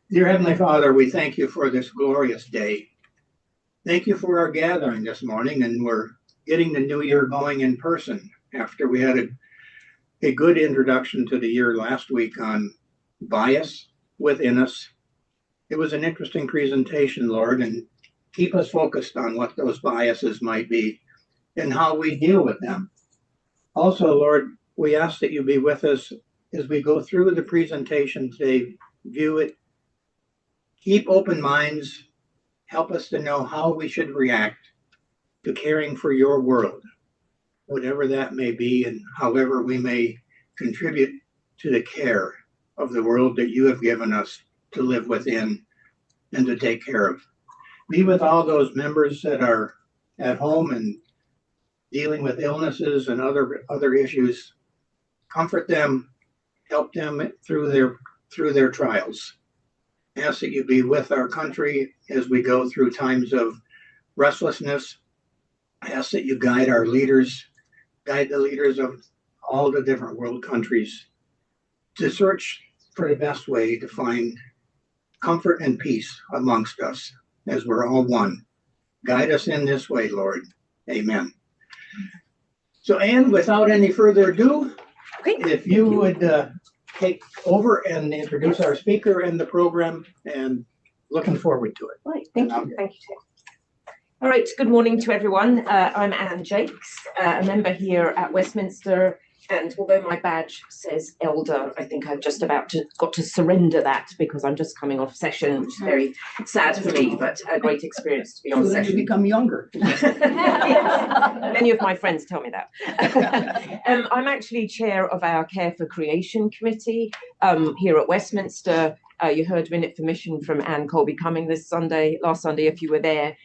Dear Heavenly Father, we thank you for this glorious day. Thank you for our gathering this morning, and we're getting the new year going in person after we had a good introduction to the year last week on bias within us. It was an interesting presentation, Lord, and keep us focused on what those biases might be and how we deal with them. Also, Lord, we ask that you be with us as we go through the presentation today, view it, keep open minds, help us to know how we should react to caring for your world, whatever that may be, and however we may contribute to the care of the world that you have given us to live within and to take care of. Be with all those members that are at home and dealing with illnesses and other issues. Comfort them, help them through their trials. Ask that you be with our country as we go through times of restlessness. Ask that you guide our leaders, guide the leaders of all the different world countries to search for the best way to find comfort and peace amongst us as we're all one. Guide us in this way, Lord. Amen. So, Anne, without any further ado, if you would take over and introduce our speaker and the program, and looking forward to it. Right, thank you, Tim. All right, good morning to everyone. I'm Anne Jakes, a member here at Westminster, and although my badge says elder, I think I've just got to surrender that because I'm just coming off session, which is very sad for me, but a great experience to be on session. You become younger. Many of my friends tell me that. I'm actually chair of our Care for Creation Committee here at Westminster. You heard Minute for Mission from Anne Colby-Cumming last Sunday, if you were there.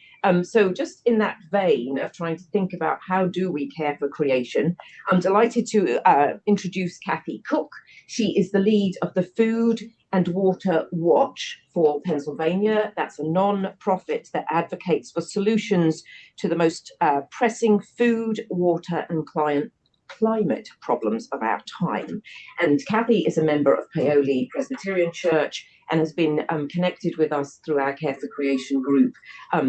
So just in that vein of trying to think about how do we care for creation, I'm delighted to introduce Kathy Cook. She is the lead of the Food and Water Watch for Pennsylvania. That's a non-profit that advocates for solutions to the most pressing food, water, and climate problems of our time. And Kathy is a member of Paoli Presbyterian Church and has been connected with us through our Care for Creation group.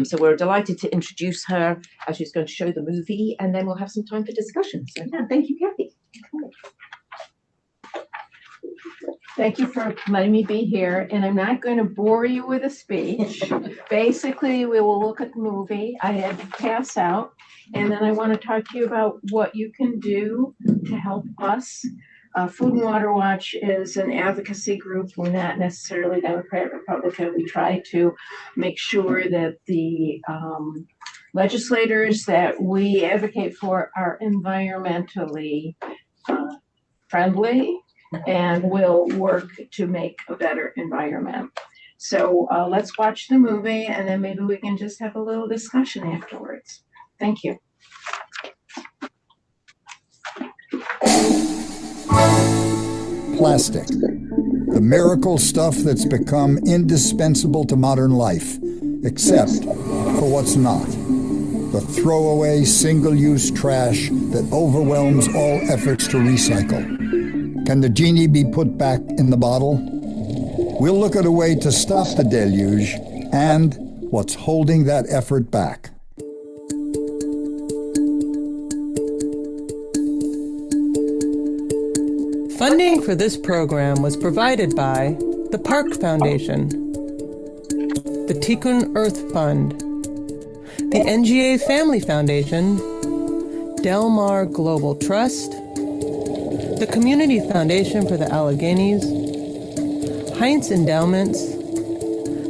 So we're delighted to introduce her. She's going to show the movie, and then we'll have some time for discussion. So yeah, thank you, Kathy. Thank you for letting me be here, and I'm not going to bore you with a speech. Basically, we will look at the movie. I had to pass out, and then I want to talk to you about what you can do to help us. Food and Water Watch is an advocacy group. We're not necessarily Democrat, Republican. We try to make sure that the legislators that we advocate for are environmentally friendly and will work to make a better environment. So let's watch the movie, and then maybe we can just have a little discussion afterwards. Thank you. Plastic, the miracle stuff that's become indispensable to modern life, except for what's not. The throwaway, single-use trash that overwhelms all efforts to recycle. Can the genie be put back in the bottle? We'll look at a way to stop the deluge and what's holding that effort back. Funding for this program was provided by the Park Foundation, the Tikkun Earth Fund, the NGA Family Foundation, Del Mar Global Trust, the Community Foundation for the Alleghenies, Heinz Endowments,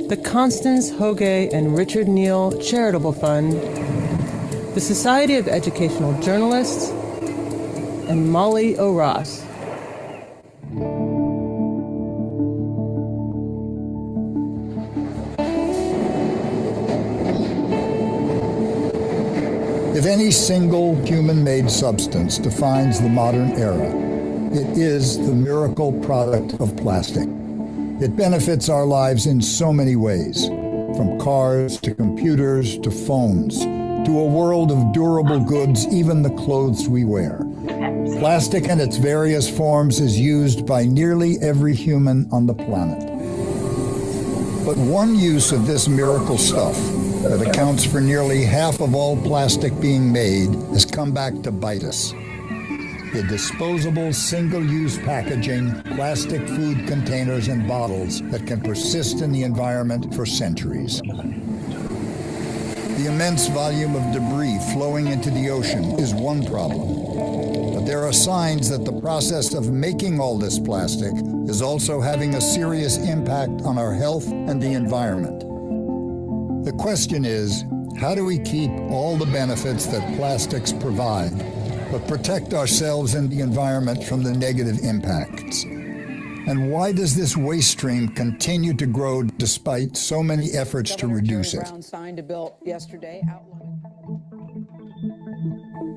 the Constance Hoge and Richard Neal Charitable Fund, the Society of Educational Journalists, and Molly O'Ross. If any single human-made substance defines the modern era, it is the miracle product of plastic. It benefits our lives in so many ways, from cars to computers to phones, to a world of durable goods, even the clothes we wear. Plastic in its various forms is used by nearly every human on the planet. But one use of this miracle stuff that accounts for nearly half of all plastic being made has come back to bite us. The disposable single-use packaging, plastic food containers and bottles that can persist in the environment for centuries. The immense volume of debris flowing into the ocean is one problem. But there are signs that the process of making all this plastic is also having a serious impact on our health and the environment. The question is, how do we keep all the benefits that plastics provide, but protect ourselves and the environment from the negative impacts? And why does this waste stream continue to grow despite so many efforts to reduce it?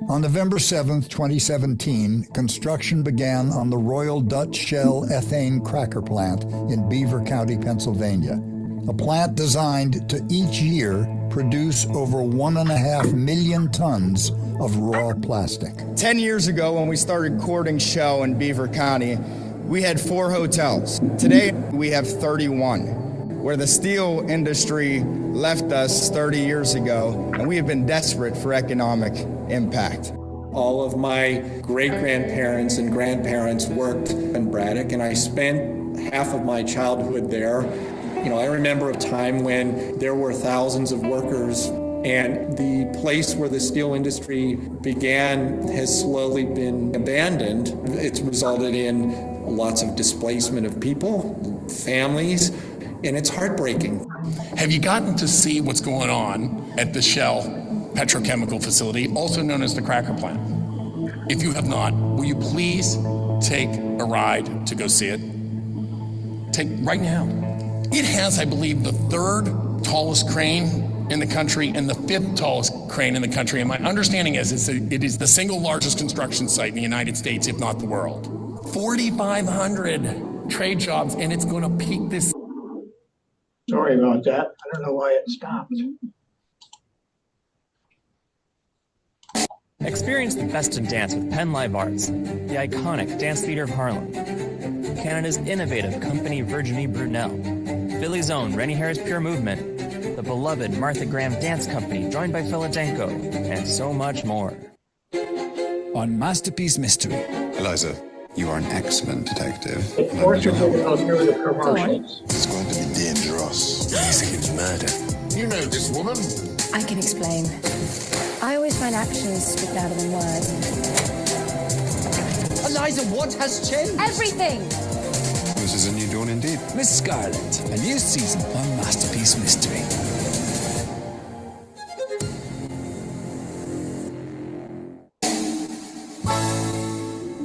On November 7th, 2017, construction began on the Royal Dutch Shell ethane cracker plant in Beaver County, Pennsylvania, a plant designed to each year produce over 1.5 million tons of raw plastic. 10 years ago, when we started courting Shell in Beaver County, we had 4 hotels. Today, we have 31, where the steel industry left us 30 years ago, and we have been desperate for economic impact. All of my great-grandparents and grandparents worked in Braddock, and I spent half of my childhood there. You know, I remember a time when there were thousands of workers, and the place where the steel industry began has slowly been abandoned. It's resulted in lots of displacement of people, families, and it's heartbreaking. Have you gotten to see what's going on at the Shell petrochemical facility, also known as the cracker plant? If you have not, will you please take a ride to go see it? Take right now. It has, I believe, the 3rd tallest crane in the country and the 5th tallest crane in the country. And my understanding is it is the single largest construction site in the United States, if not the world. 4,500 trade jobs, and it's going to peak this. Sorry about that. I don't know why it stopped. Experience the best of dance with Penn Live Arts, the iconic dance theater of Harlem, Canada's innovative company Virginie Brunel, Philly's own Rennie Harris Pure Movement, the beloved Martha Graham Dance Company joined by Philadelphia, and so much more. On Masterpiece Mystery. Eliza, you are an excellent detective. Fortunately, to go through the commercials. It's going to be dangerous. I think it's murder. You know this woman? I can explain. I always find actions speak louder than words. Eliza, what has changed? Everything! This is a new dawn indeed. Miss Scarlet, a new season on Masterpiece Mystery.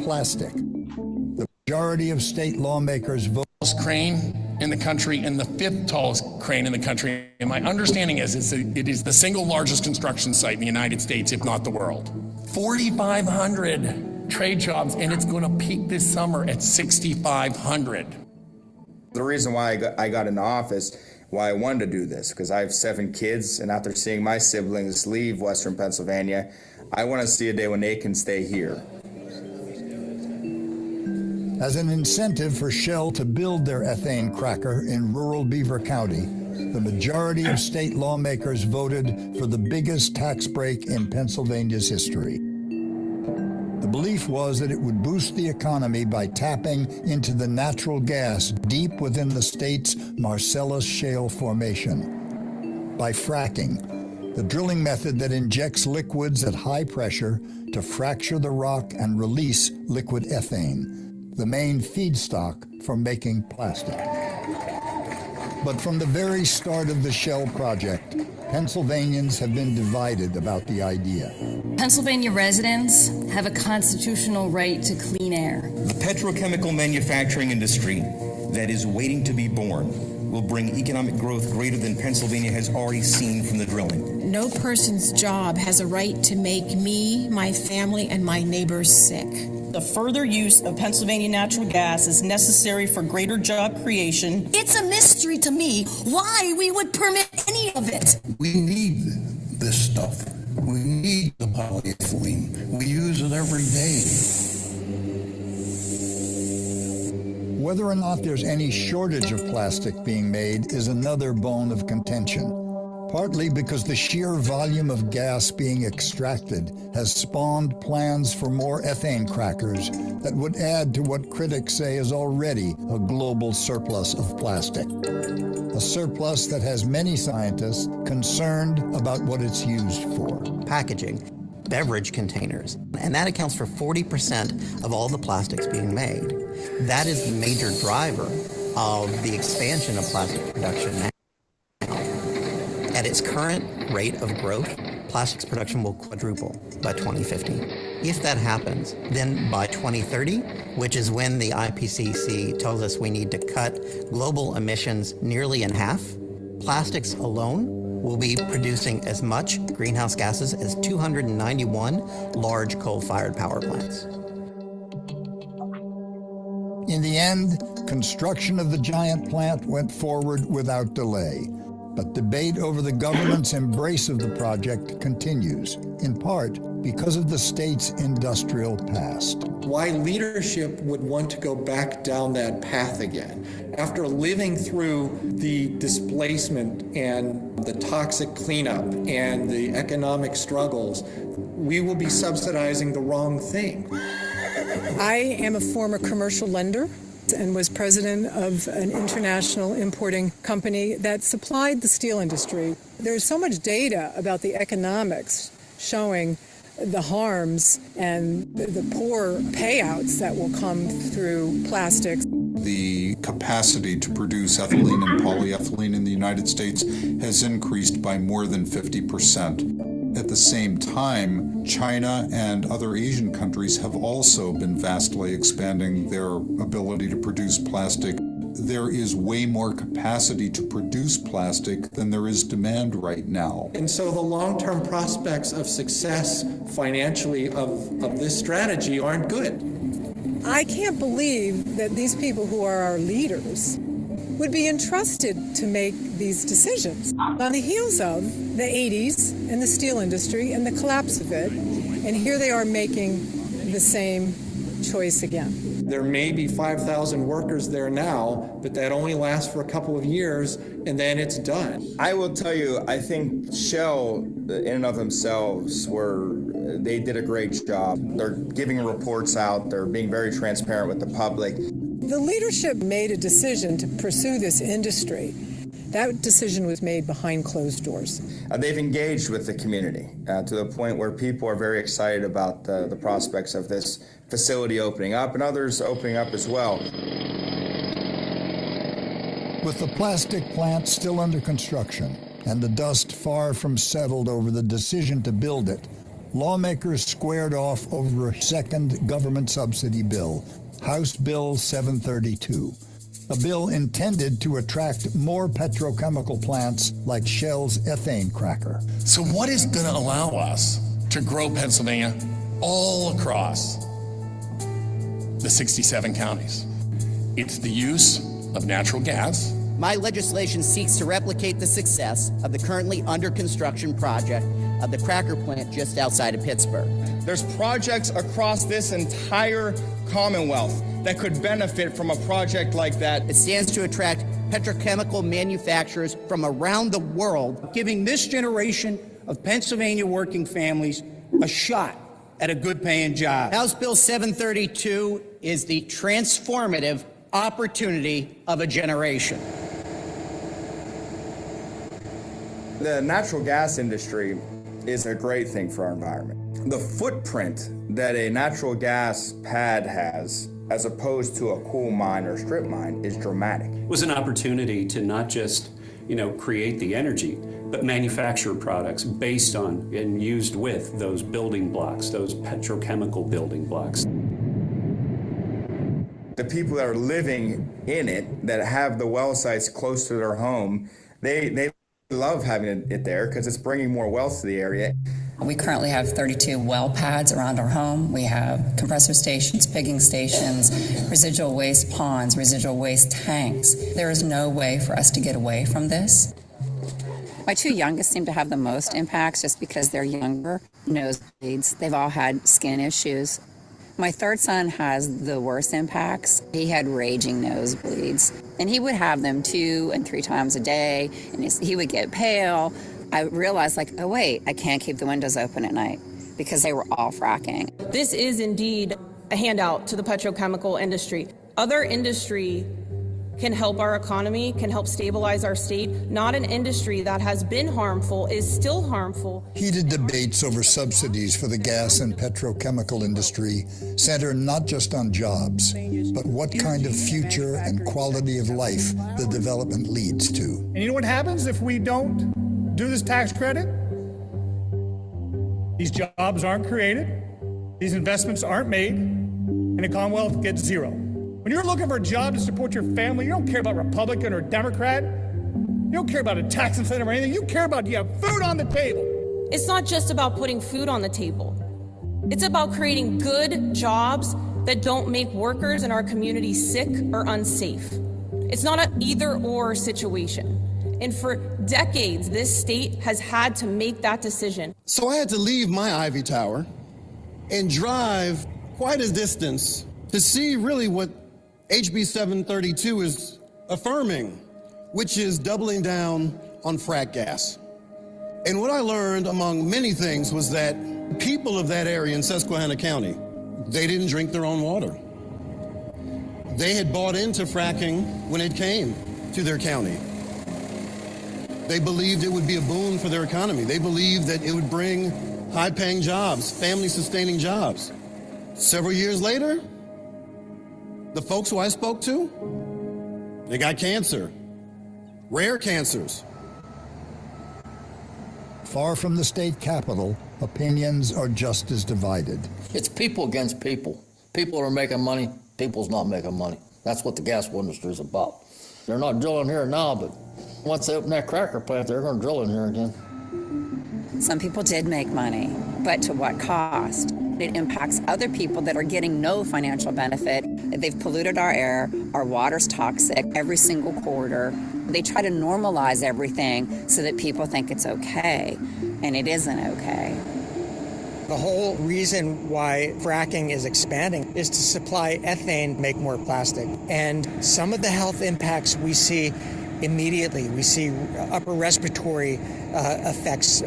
Plastic. The majority of state lawmakers vote. Crane in the country and the 5th tallest crane in the country. And my understanding is it is the single largest construction site in the United States, if not the world. 4,500 trade jobs, and it's going to peak this summer at 6,500. The reason why I got into office, why I wanted to do this, because I have 7 kids, and after seeing my siblings leave Western Pennsylvania, I want to see a day when they can stay here. As an incentive for Shell to build their ethane cracker in rural Beaver County, the majority of state lawmakers voted for the biggest tax break in Pennsylvania's history. The belief was that it would boost the economy by tapping into the natural gas deep within the state's Marcellus Shale formation. By fracking, the drilling method that injects liquids at high pressure to fracture the rock and release liquid ethane, the main feedstock for making plastic. But from the very start of the Shell project, Pennsylvanians have been divided about the idea. Pennsylvania residents have a constitutional right to clean air. The petrochemical manufacturing industry that is waiting to be born will bring economic growth greater than Pennsylvania has already seen from the drilling. No person's job has a right to make me, my family, and my neighbors sick. The further use of Pennsylvania natural gas is necessary for greater job creation. It's a mystery to me why we would permit any of it. We need this stuff. We need the polyethylene. We use it every day. Whether or not there's any shortage of plastic being made is another bone of contention. Partly because the sheer volume of gas being extracted has spawned plans for more ethane crackers that would add to what critics say is already a global surplus of plastic. A surplus that has many scientists concerned about what it's used for. Packaging, beverage containers, and that accounts for 40% of all the plastics being made. That is the major driver of the expansion of plastic production now. At its current rate of growth, plastics production will quadruple by 2050. If that happens, then by 2030, which is when the IPCC tells us we need to cut global emissions nearly in half, plastics alone will be producing as much greenhouse gases as 291 large coal-fired power plants. In the end, construction of the giant plant went forward without delay. But debate over the government's embrace of the project continues, in part because of the state's industrial past. Why leadership would want to go back down that path again. After living through the displacement and the toxic cleanup and the economic struggles, we will be subsidizing the wrong thing. I am a former commercial lender and was president of an international importing company that supplied the steel industry. There's so much data about the economics showing the harms and the poor payouts that will come through plastics. The capacity to produce ethylene and polyethylene in the United States has increased by more than 50%. At the same time, China and other Asian countries have also been vastly expanding their ability to produce plastic. There is way more capacity to produce plastic than there is demand right now. And so the long-term prospects of success financially of this strategy aren't good. I can't believe that these people who are our leaders would be entrusted to make these decisions on the heels of the 80s and the steel industry and the collapse of it. And here they are making the same choice again. There may be 5,000 workers there now, but that only lasts for a couple of years, and then it's done. I will tell you, I think Shell, in and of themselves, they did a great job. They're giving reports out. They're being very transparent with the public. The leadership made a decision to pursue this industry. That decision was made behind closed doors. They've engaged with the community to the point where people are very excited about the prospects of this facility opening up and others opening up as well. With the plastic plant still under construction and the dust far from settled over the decision to build it, lawmakers squared off over a second government subsidy bill, House Bill 732, a bill intended to attract more petrochemical plants like Shell's ethane cracker. So what is going to allow us to grow Pennsylvania all across the 67 counties? It's the use of natural gas. My legislation seeks to replicate the success of the currently under construction project of the cracker plant just outside of Pittsburgh. There's projects across this entire Commonwealth that could benefit from a project like that. It stands to attract petrochemical manufacturers from around the world, giving this generation of Pennsylvania working families a shot at a good-paying job. House Bill 732 is the transformative opportunity of a generation. The natural gas industry is a great thing for our environment. The footprint that a natural gas pad has, as opposed to a coal mine or strip mine, is dramatic. It was an opportunity to not just, create the energy, but manufacture products based on and used with those building blocks, those petrochemical building blocks. The people that are living in it, that have the well sites close to their home, they love having it there because it's bringing more wealth to the area. We currently have 32 well pads around our home. We have compressor stations, pigging stations, residual waste ponds, residual waste tanks. There is no way for us to get away from this. My two youngest seem to have the most impacts just because they're younger, nosebleeds. They've all had skin issues. My third son has the worst impacts. He had raging nosebleeds, and he would have them 2 and 3 times a day, and he would get pale. I realized, like, oh wait, I can't keep the windows open at night because they were all fracking. This is indeed a handout to the petrochemical industry. Other industry can help our economy, can help stabilize our state. Not an industry that has been harmful is still harmful. Heated debates over subsidies for the gas and petrochemical industry center not just on jobs, but what kind of future and quality of life the development leads to. And you know what happens if we don't do this tax credit? These jobs aren't created, these investments aren't made, and the Commonwealth gets zero. When you're looking for a job to support your family, you don't care about Republican or Democrat. You don't care about a tax incentive or anything. You care about you have food on the table. It's not just about putting food on the table. It's about creating good jobs that don't make workers in our community sick or unsafe. It's not an either-or situation. And for decades, this state has had to make that decision. So I had to leave my Ivy Tower and drive quite a distance to see really what HB 732 is affirming, which is doubling down on frack gas. And what I learned, among many things, was that people of that area in Susquehanna County, they didn't drink their own water. They had bought into fracking when it came to their county. They believed it would be a boon for their economy. They believed that it would bring high-paying jobs, family-sustaining jobs. Several years later, the folks who I spoke to, they got cancer, rare cancers. Far from the state capitol, opinions are just as divided. It's people against people. People are making money, people's not making money. That's what the gas industry is about. They're not drilling here now, but once they open that cracker plant, they're going to drill in here again. Some people did make money, but to what cost? It impacts other people that are getting no financial benefit. They've polluted our air, our water's toxic every single quarter. They try to normalize everything so that people think it's okay, and it isn't okay. The whole reason why fracking is expanding is to supply ethane, make more plastic. And some of the health impacts we see immediately. We see upper respiratory effects,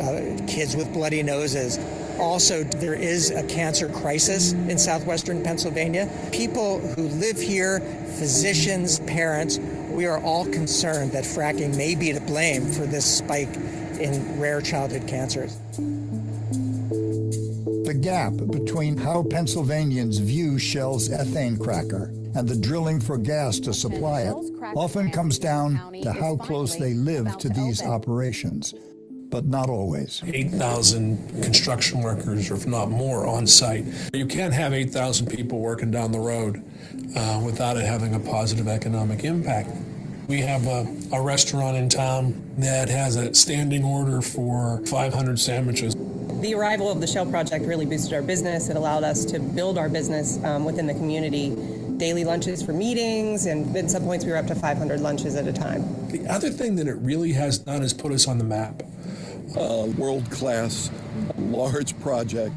kids with bloody noses. Also, there is a cancer crisis in southwestern Pennsylvania. People who live here, physicians, parents, we are all concerned that fracking may be to blame for this spike in rare childhood cancers. The gap between how Pennsylvanians view Shell's ethane cracker and the drilling for gas to supply it often comes down to how close they live to these operations. But not always. 8,000 construction workers, or if not more, on site. You can't have 8,000 people working down the road without it having a positive economic impact. We have a restaurant in town that has a standing order for 500 sandwiches. The arrival of the Shell project really boosted our business. It allowed us to build our business within the community. Daily lunches for meetings, and at some points we were up to 500 lunches at a time. The other thing that it really has done is put us on the map. World-class, large project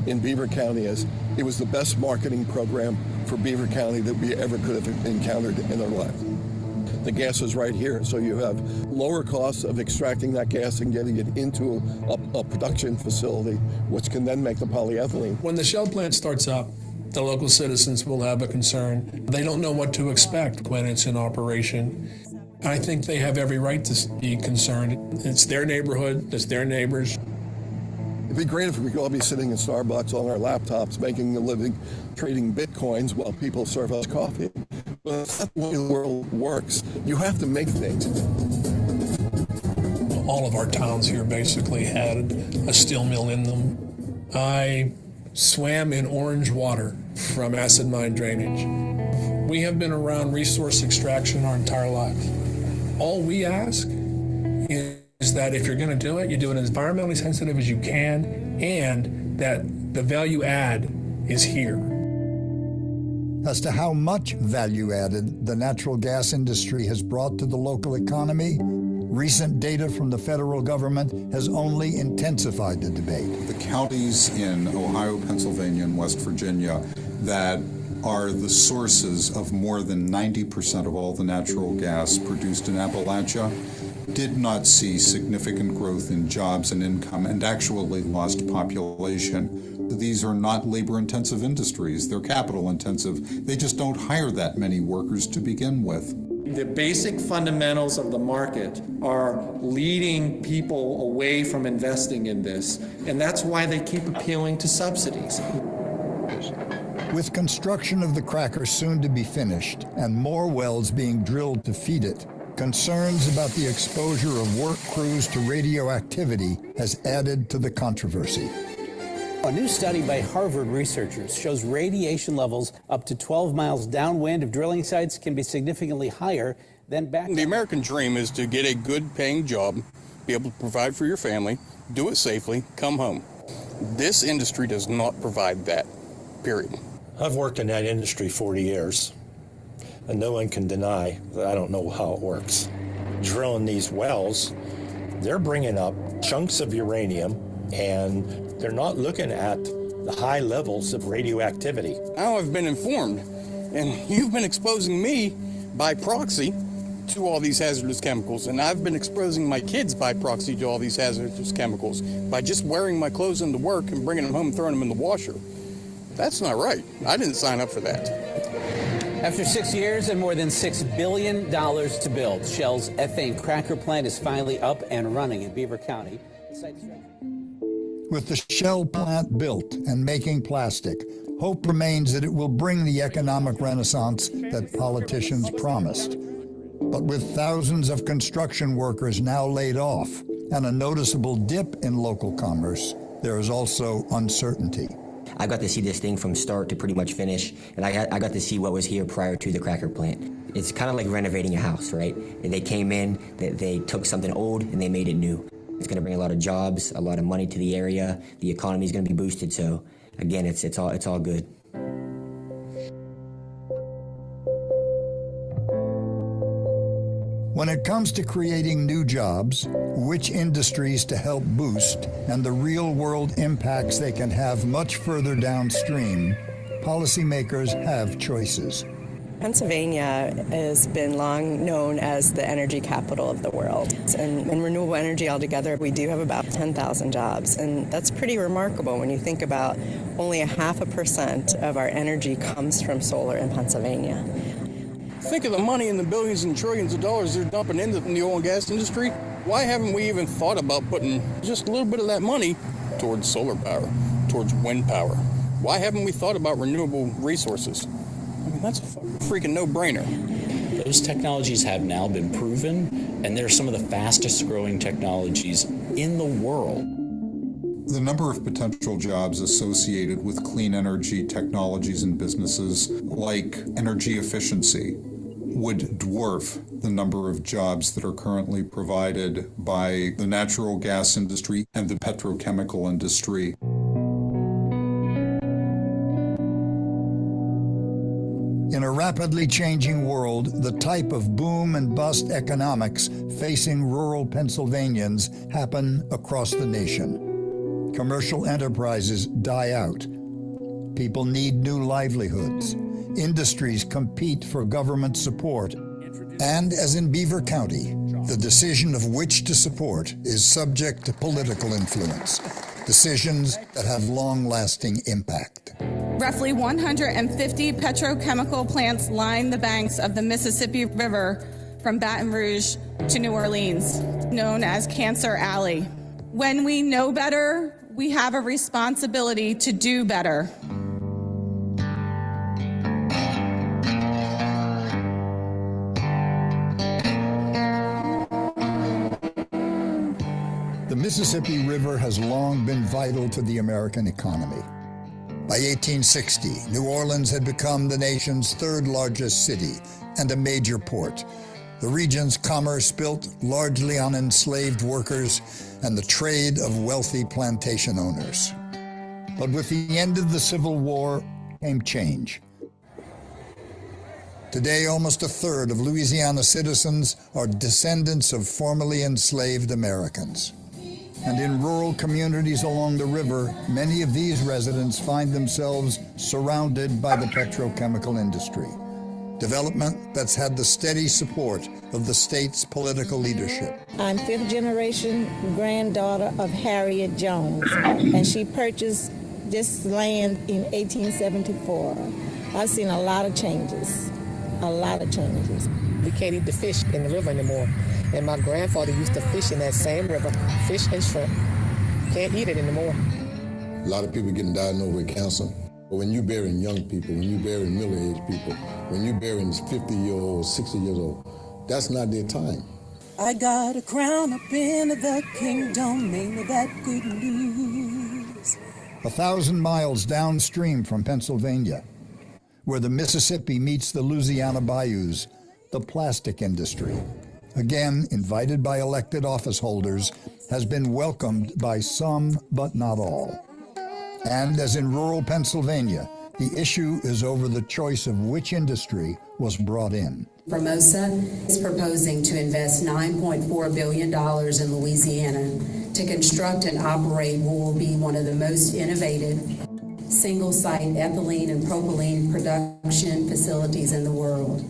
in Beaver County. It was the best marketing program for Beaver County that we ever could have encountered in our lives. The gas is right here, so you have lower costs of extracting that gas and getting it into a production facility, which can then make the polyethylene. When the Shell plant starts up, the local citizens will have a concern. They don't know what to expect when it's in operation. I think they have every right to be concerned. It's their neighborhood, it's their neighbors. It'd be great if we could all be sitting in Starbucks on our laptops, making a living, trading bitcoins while people serve us coffee. But that's not the way the world works. You have to make things. All of our towns here basically had a steel mill in them. I swam in orange water from acid mine drainage. We have been around resource extraction our entire lives. All we ask is that if you're going to do it, you do it as environmentally sensitive as you can, and that the value add is here. As to how much value added the natural gas industry has brought to the local economy, recent data from the federal government has only intensified the debate. The counties in Ohio, Pennsylvania, and West Virginia that are the sources of more than 90% of all the natural gas produced in Appalachia, did not see significant growth in jobs and income and actually lost population. These are not labor-intensive industries. They're capital-intensive. They just don't hire that many workers to begin with. The basic fundamentals of the market are leading people away from investing in this, and that's why they keep appealing to subsidies. With construction of the cracker soon to be finished and more wells being drilled to feed it, concerns about the exposure of work crews to radioactivity has added to the controversy. A new study by Harvard researchers shows radiation levels up to 12 miles downwind of drilling sites can be significantly higher than back. The American dream is to get a good paying job, be able to provide for your family, do it safely, come home. This industry does not provide that, period. I've worked in that industry 40 years, and no one can deny that I don't know how it works. Drilling these wells, they're bringing up chunks of uranium, and they're not looking at the high levels of radioactivity. Now I've been informed, and you've been exposing me by proxy to all these hazardous chemicals, and I've been exposing my kids by proxy to all these hazardous chemicals by just wearing my clothes into work and bringing them home and throwing them in the washer. That's not right. I didn't sign up for that. After 6 years and more than $6 billion to build, Shell's ethane cracker plant is finally up and running in Beaver County. With the Shell plant built and making plastic, hope remains that it will bring the economic renaissance that politicians promised. But with thousands of construction workers now laid off and a noticeable dip in local commerce, there is also uncertainty. I got to see this thing from start to pretty much finish, and I got to see what was here prior to the cracker plant. It's kind of like renovating a house, right? They came in, they took something old, and they made it new. It's going to bring a lot of jobs, a lot of money to the area. The economy is going to be boosted, so again, it's all good. When it comes to creating new jobs, which industries to help boost, and the real-world impacts they can have much further downstream, policymakers have choices. Pennsylvania has been long known as the energy capital of the world. And in renewable energy altogether, we do have about 10,000 jobs. And that's pretty remarkable when you think about only 0.5% of our energy comes from solar in Pennsylvania. Think of the money and the billions and trillions of dollars they're dumping into the oil and gas industry. Why haven't we even thought about putting just a little bit of that money towards solar power, towards wind power? Why haven't we thought about renewable resources? I mean, that's a freaking no-brainer. Those technologies have now been proven, and they're some of the fastest growing technologies in the world. The number of potential jobs associated with clean energy technologies and businesses like energy efficiency would dwarf the number of jobs that are currently provided by the natural gas industry and the petrochemical industry. In a rapidly changing world, the type of boom and bust economics facing rural Pennsylvanians happen across the nation. Commercial enterprises die out. People need new livelihoods. Industries compete for government support. And as in Beaver County, the decision of which to support is subject to political influence. Decisions that have long-lasting impact. Roughly 150 petrochemical plants line the banks of the Mississippi River from Baton Rouge to New Orleans, known as Cancer Alley. When we know better, we have a responsibility to do better. The Mississippi River has long been vital to the American economy. By 1860, New Orleans had become the nation's third largest city and a major port. The region's commerce built largely on enslaved workers and the trade of wealthy plantation owners. But with the end of the Civil War came change. Today, almost a third of Louisiana citizens are descendants of formerly enslaved Americans. And in rural communities along the river, many of these residents find themselves surrounded by the petrochemical industry. Development that's had the steady support of the state's political leadership. I'm fifth generation granddaughter of Harriet Jones, and she purchased this land in 1874. I've seen a lot of changes, a lot of changes. We can't eat the fish in the river anymore. And my grandfather used to fish in that same river, fish and shrimp. Can't eat it anymore. A lot of people getting diagnosed with cancer. But when you're burying young people, when you're burying middle-aged people, when you're burying 50-year-olds, 60 years old, that's not their time. I got a crown up in the kingdom, ain't that good news? 1,000 miles downstream from Pennsylvania, where the Mississippi meets the Louisiana bayous, the plastic industry, again invited by elected office holders, has been welcomed by some but not all. And as in rural Pennsylvania, the issue is over the choice of which industry was brought in. Formosa is proposing to invest $9.4 billion in Louisiana to construct and operate what will be one of the most innovative single-site ethylene and propylene production facilities in the world.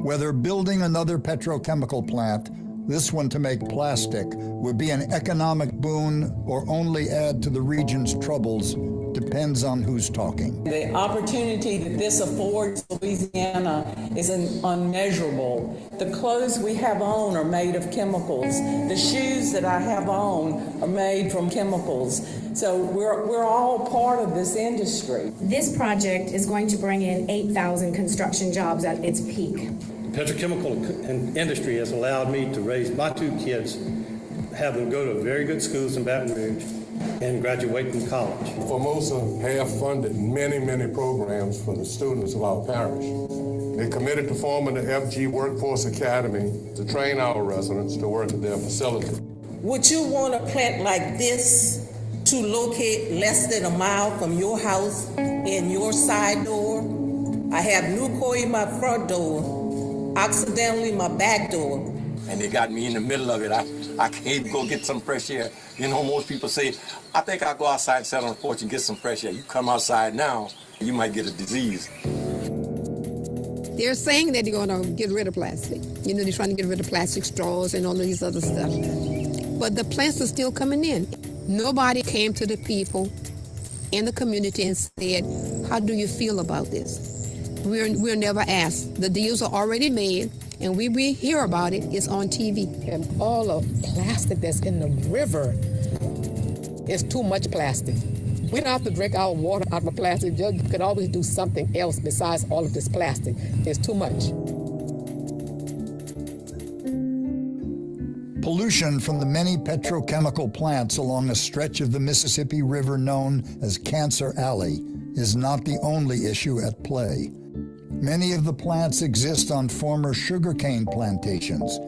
Whether building another petrochemical plant, this one to make plastic, would be an economic boon or only add to the region's troubles depends on who's talking. The opportunity that this affords Louisiana is unmeasurable. The clothes we have on are made of chemicals. The shoes that I have on are made from chemicals. So we're all part of this industry. This project is going to bring in 8,000 construction jobs at its peak. The petrochemical industry has allowed me to raise my two kids, have them go to very good schools in Baton Rouge, and graduate from college. Formosa have funded many, many programs for the students of our parish. They committed to forming the FG Workforce Academy to train our residents to work at their facility. Would you want a plant like this to locate less than a mile from your house in your side door? I have Nucor in my front door, accidentally my back door. And they got me in the middle of it. I can't go get some fresh air. You know, most people say, I think I'll go outside and sit on the porch and get some fresh air. You come outside now, you might get a disease. They're saying that they're going to get rid of plastic. You know, they're trying to get rid of plastic straws and all of these other stuff. But the plants are still coming in. Nobody came to the people in the community and said, how do you feel about this? We're never asked. The deals are already made, and we hear about it. It's on TV. And all the plastic that's in the river is too much plastic. We don't have to drink our water out of a plastic jug. You could always do something else besides all of this plastic. It's too much. Pollution from the many petrochemical plants along a stretch of the Mississippi River known as Cancer Alley is not the only issue at play. Many of the plants exist on former sugarcane plantations,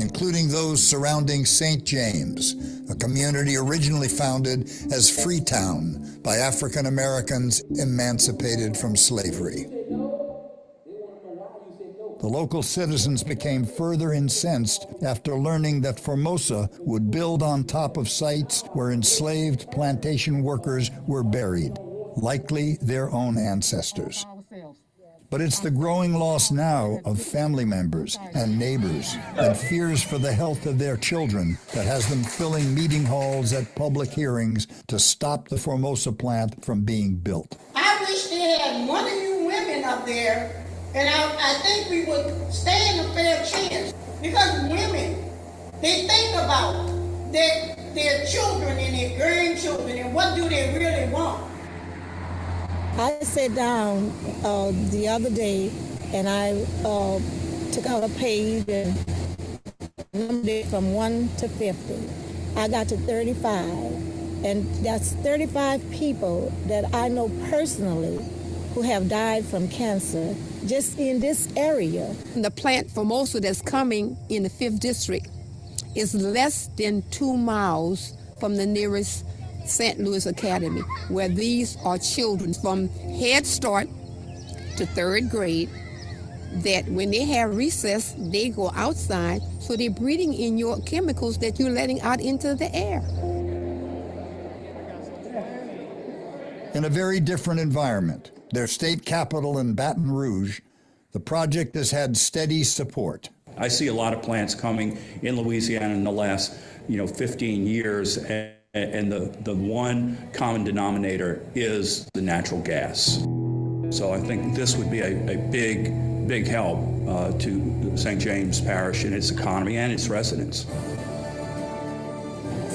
including those surrounding St. James, a community originally founded as Freetown by African Americans emancipated from slavery. The local citizens became further incensed after learning that Formosa would build on top of sites where enslaved plantation workers were buried, likely their own ancestors. But it's the growing loss now of family members and neighbors and fears for the health of their children that has them filling meeting halls at public hearings to stop the Formosa plant from being built. I wish they had one of you women up there, and I think we would stand a fair chance. Because women, they think about their children and their grandchildren and what do they really want. I sat down the other day and I took out a page and numbered it from 1 to 50. I got to 35, and that's 35 people that I know personally who have died from cancer just in this area. The plant Formosa that's coming in the 5th district is less than 2 miles from the nearest St. Louis Academy, where these are children from Head Start to 3rd grade that when they have recess, they go outside, so they're breathing in your chemicals that you're letting out into the air. In a very different environment, their state capital in Baton Rouge, the project has had steady support. I see a lot of plants coming in Louisiana in the last 15 years, and the one common denominator is the natural gas. So I think this would be a big help to St. James Parish and its economy and its residents.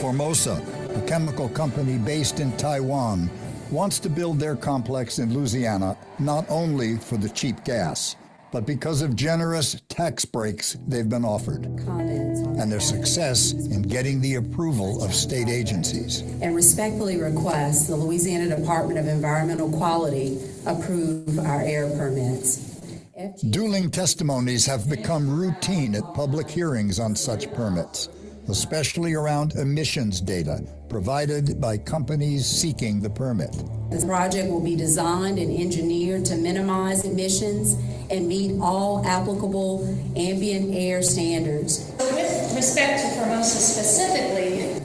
Formosa, a chemical company based in Taiwan, wants to build their complex in Louisiana not only for the cheap gas, but because of generous tax breaks they've been offered, and their success in getting the approval of state agencies. And respectfully request the Louisiana Department of Environmental Quality approve our air permits. Dueling testimonies have become routine at public hearings on such permits, especially around emissions data provided by companies seeking the permit. This project will be designed and engineered to minimize emissions and meet all applicable ambient air standards. With respect to Formosa specifically,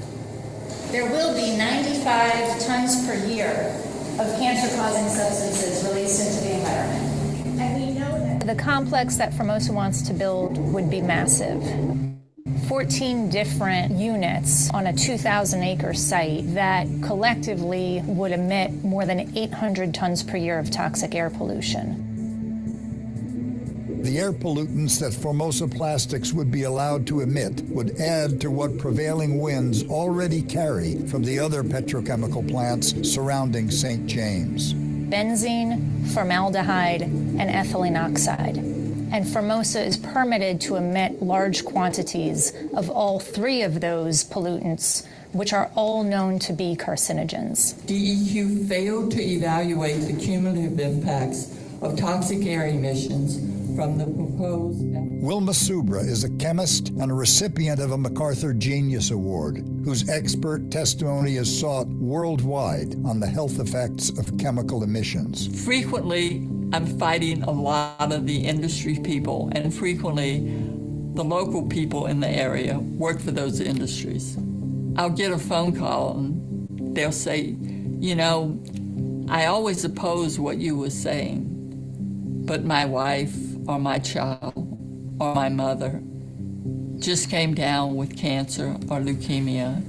there will be 95 tons per year of cancer-causing substances released into the environment. And we know that the complex that Formosa wants to build would be massive. 14 different units on a 2,000-acre site that collectively would emit more than 800 tons per year of toxic air pollution. The air pollutants that Formosa Plastics would be allowed to emit would add to what prevailing winds already carry from the other petrochemical plants surrounding St. James. Benzene, formaldehyde, and ethylene oxide. And Formosa is permitted to emit large quantities of all three of those pollutants, which are all known to be carcinogens. DEQ failed to evaluate the cumulative impacts of toxic air emissions from the proposed... Wilma Subra is a chemist and a recipient of a MacArthur Genius Award, whose expert testimony is sought worldwide on the health effects of chemical emissions. Frequently, I'm fighting a lot of the industry people, and frequently the local people in the area work for those industries. I'll get a phone call and they'll say, I always oppose what you were saying, but my wife or my child or my mother just came down with cancer or leukemia.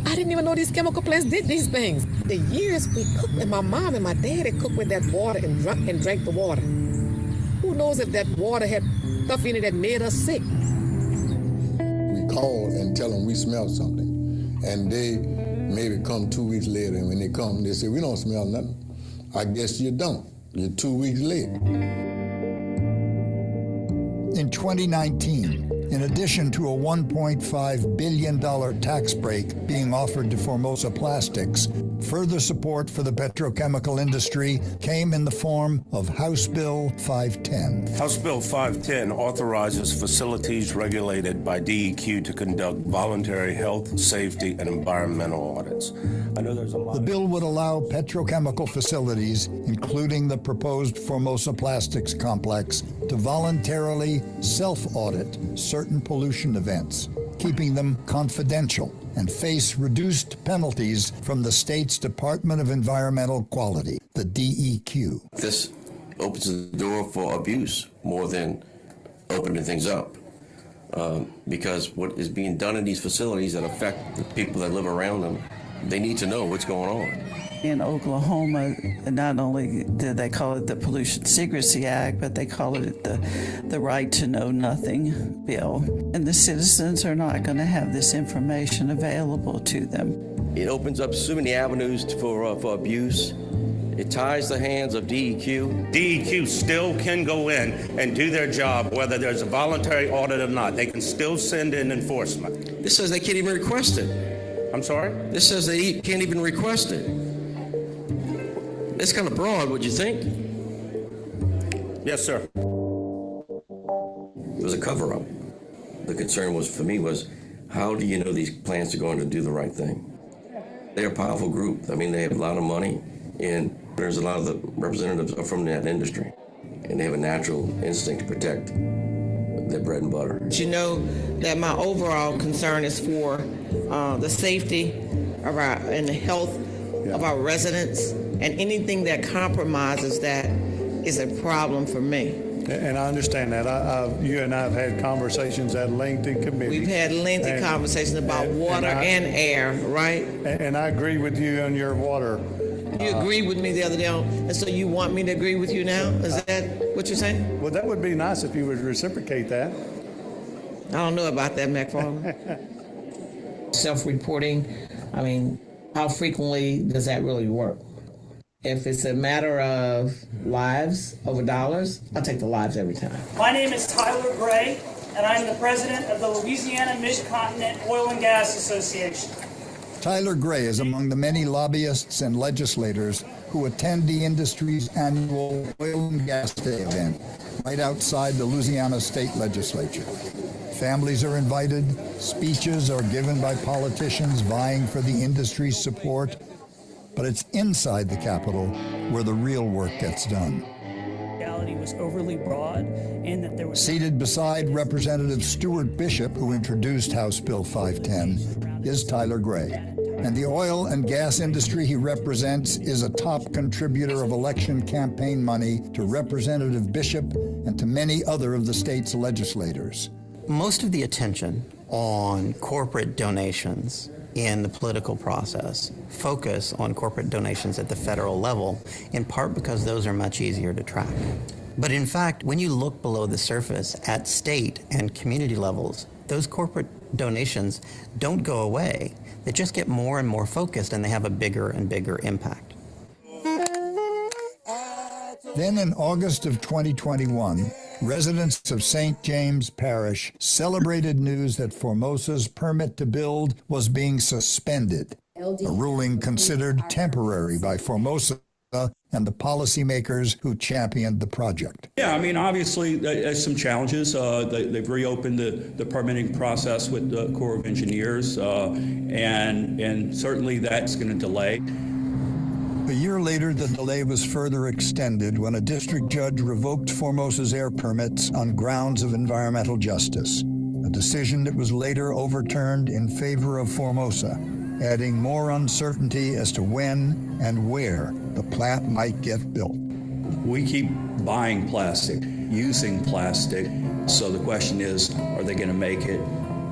I didn't even know these chemical plants did these things. The years we cooked, and my mom and my dad had cooked with that water and drank the water. Who knows if that water had stuff in it that made us sick? We call and tell them we smell something, and they maybe come 2 weeks later, and when they come, they say, we don't smell nothing. I guess you don't. You're 2 weeks late. In 2019, in addition to a $1.5 billion tax break being offered to Formosa Plastics, further support for the petrochemical industry came in the form of House Bill 510. House Bill 510 authorizes facilities regulated by DEQ to conduct voluntary health, safety, and environmental audits. I know there's a lot. The bill would allow petrochemical facilities, including the proposed Formosa Plastics complex, to voluntarily self-audit certain pollution events, keeping them confidential, and face reduced penalties from the state's Department of Environmental Quality, the DEQ. This opens the door for abuse more than opening things up. Because what is being done in these facilities that affect the people that live around them, they need to know what's going on. In Oklahoma, not only did they call it the Pollution Secrecy Act, but they call it the Right to Know Nothing bill. And the citizens are not going to have this information available to them. It opens up so many avenues for abuse. It ties the hands of DEQ. DEQ still can go in and do their job, whether there's a voluntary audit or not. They can still send in enforcement. This says they can't even request it. I'm sorry? This says they can't even request it. It's kind of broad, would you think? Yes, sir. It was a cover-up. The concern for me was, how do you know these plants are going to do the right thing? They're a powerful group. I mean, they have a lot of money, and there's a lot of the representatives are from that industry. and they have a natural instinct to protect their bread and butter. You know that my overall concern is for the safety of our and the health of our residents, and anything that compromises that is a problem for me. And I understand that. You and I have had conversations at length in committee. We've had lengthy conversations about water and air, right? And I agree with you on your water. You agreed with me the other day, and so you want me to agree with you now? Is that what you're saying? Well, that would be nice if you would reciprocate that. I don't know about that, McFarland. Self-reporting, I mean, how frequently does that really work? If it's a matter of lives over dollars, I'll take the lives every time. My name is Tyler Gray, and I'm the president of the Louisiana Mid-Continent Oil and Gas Association. Tyler Gray is among the many lobbyists and legislators who attend the industry's annual Oil and Gas Day event right outside the Louisiana State Legislature. Families are invited, speeches are given by politicians vying for the industry's support, but it's inside the Capitol where the real work gets done. Reality was overly broad, and that there was... Seated beside Representative Stuart Bishop, who introduced House Bill 510, is Tyler Gray. And the oil and gas industry he represents is a top contributor of election campaign money to Representative Bishop and to many other of the state's legislators. Most of the attention on corporate donations in the political process focus on corporate donations at the federal level, in part because those are much easier to track. But in fact, when you look below the surface at state and community levels, those corporate donations don't go away. They just get more and more focused, and they have a bigger and bigger impact. Then in August of 2021, residents of St. James Parish celebrated news that Formosa's permit to build was being suspended, a ruling considered temporary by Formosa and the policymakers who championed the project. Yeah, I mean, obviously, there's some challenges. They've reopened the permitting process with the Corps of Engineers, and certainly that's going to delay. A year later, the delay was further extended when a district judge revoked Formosa's air permits on grounds of environmental justice, a decision that was later overturned in favor of Formosa, adding more uncertainty as to when and where the plant might get built. We keep buying plastic, using plastic, so the question is, are they going to make it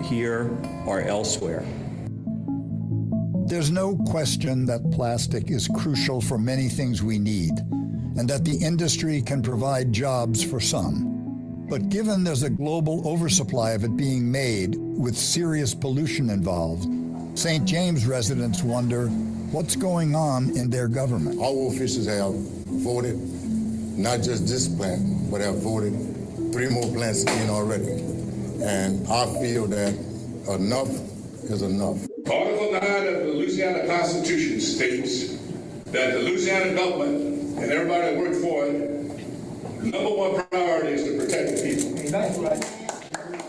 here or elsewhere? There's no question that plastic is crucial for many things we need, and that the industry can provide jobs for some. But given there's a global oversupply of it being made with serious pollution involved, St. James residents wonder what's going on in their government. Our officials have voted, not just this plant, but have voted 3 more plants in already. And I feel that enough is enough. Article 9 of the Louisiana Constitution states that the Louisiana government and everybody that worked for it, number 1 priority is to protect the people. That's right.